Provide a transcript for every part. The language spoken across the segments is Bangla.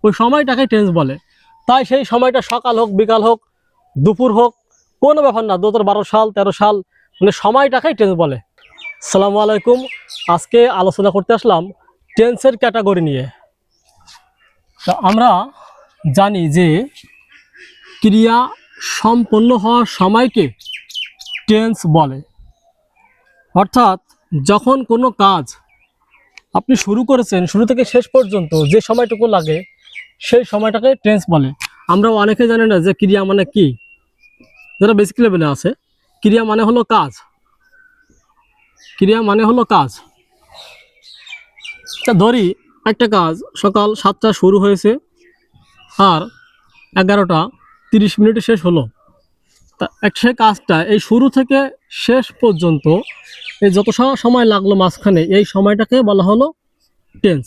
ওই সময়টাকে টেন্স বলে। তাই সেই সময়টা সকাল হোক, বিকাল হোক, দুপুর হোক, কোনো ব্যাপার না। 2012 সাল, 13 সাল, মানে সময়টাকেই টেন্স বলে। আসসালামু আলাইকুম। আজকে আলোচনা করতে আসলাম টেন্সের ক্যাটাগরি নিয়ে। তো আমরা জানি যে ক্রিয়া সম্পন্ন হওয়ার সময়কে টেন্স বলে। অর্থাৎ যখন কোনো কাজ আপনি শুরু করেছেন, শুরু থেকে শেষ পর্যন্ত যে সময়টুকু লাগে সেই সময়টাকে টেন্স বলে। আমরা অনেকে জানি না যে ক্রিয়া মানে কি। যারা বেসিক লেভেলে আছে, ক্রিয়া মানে হলো কাজ। ক্রিয়া মানে হলো কাজ। তা ধরি একটা কাজ সকাল 7টা শুরু হয়েছে আর 11:30 শেষ হলো। তা সে কাজটা এই শুরু থেকে শেষ পর্যন্ত এই যত সময় লাগলো মাঝখানে, এই সময়টাকে বলা হলো টেন্স।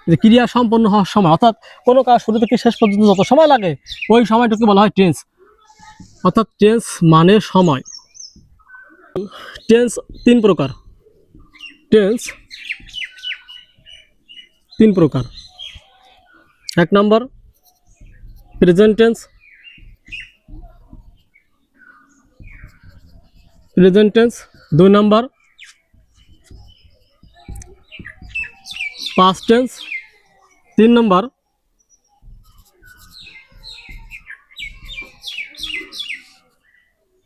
যে ক্রিয়া সম্পন্ন হওয়ার সময়, অর্থাৎ কোনো কাজ শুরু থেকে শেষ পর্যন্ত যত সময় লাগে ওই সময়টাকে বলা হয় টেন্স। অর্থাৎ টেন্স মানে সময়। টেন্স 3 প্রকার। টেন্স 3 প্রকার। 1 নম্বর প্রেজেন্ট টেন্স। Present tense. 2 নম্বর পাস্ট টেন্স। 3 নম্বর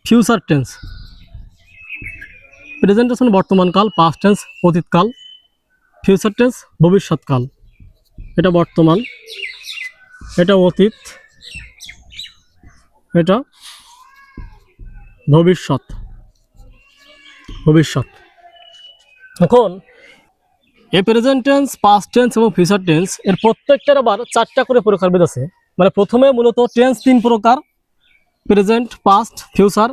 ফিউচার টেন্স। প্রেজেন্ট টেন্স মানে বর্তমানকাল, পাস্ট টেন্স অতীতকাল, ফিউচার টেন্স ভবিষ্যৎকাল। এটা বর্তমান, এটা অতীত, এটা ভবিষ্যৎ। এখন এই প্রেজেন্ট টেন্স, পাস্ট টেন্স এবং ফিউচার টেন্স এর প্রত্যেকটার আবার 4টা করে প্রকারভেদ আছে। মানে প্রথমে মূলত টেন্স 3 প্রকার: present, past, future.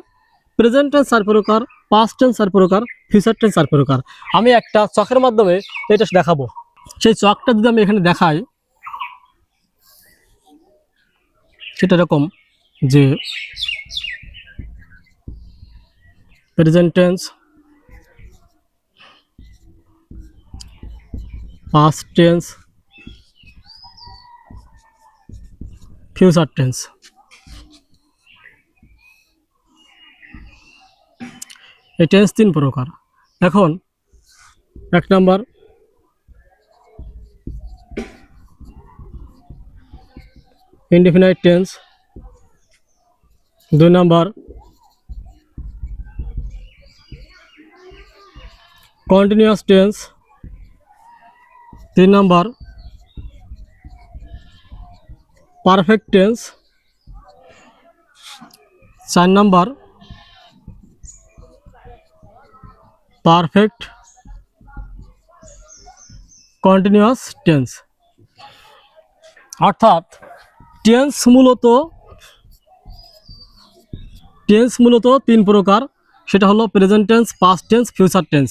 Present tense 4 প্রকার, পাস্ট টেন্স 4 প্রকার, ফিউচার টেন্স 4 প্রকার। আমি একটা চকের মাধ্যমে এটা দেখাবো। সেই চকটা যদি আমি এখানে দেখাই, সেটা এরকম যে present tense, past tense, future tense. এই টেন্স 3 প্রকার। এখন 1 নম্বর ইনডিফিনাইট টেন্স। 2 নম্বর কন্টিনিউয়াস টেন্স। 3 নম্বর পারফেক্ট টেন্স। 4 নম্বর পারফেক্ট কন্টিনিউয়াস টেন্স। অর্থাৎ টেন্স মূলত 3 প্রকার। সেটা হলো present tense, past tense, future tense.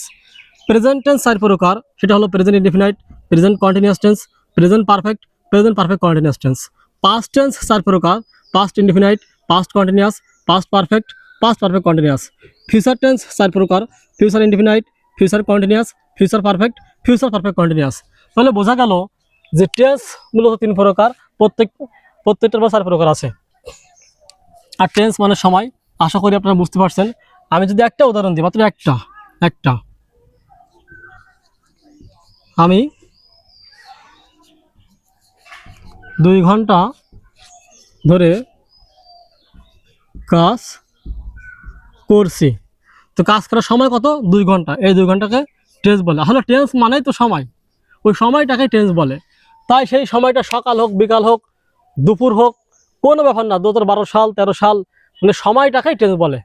Present tense 4 প্রকার। সেটা হলো present indefinite, present continuous tense, present perfect, present perfect continuous tense. Past tense 4 প্রকার: past indefinite, past continuous, past perfect, past perfect continuous. Future tense 4 প্রকার: future indefinite, future continuous, future perfect, future perfect continuous. তাহলে বোঝা গেল যে টেন্স মূলত 3 প্রকার, প্রত্যেকটার 4 প্রকার আছে। আর টেন্স মানে সময়। আশা করি আপনারা বুঝতে পারছেন। আমি যদি একটা উদাহরণ দিই, মাত্র একটা আমি 2 ঘন্টা ধরে কাজ করছি। তো কাজ করার সময় কত? 2 ঘন্টা। এই 2 ঘন্টাকে টেন্স বলে। আসলে টেন্স মানেই তো সময়, ওই সময়টাকে টেন্স বলে। তাই সেই সময়টা সকাল হোক, বিকাল হোক, দুপুর হোক, কোনো ব্যাপার না। 2012 সাল, 13 সাল, মানে সময়টাকেই টেন্স বলে।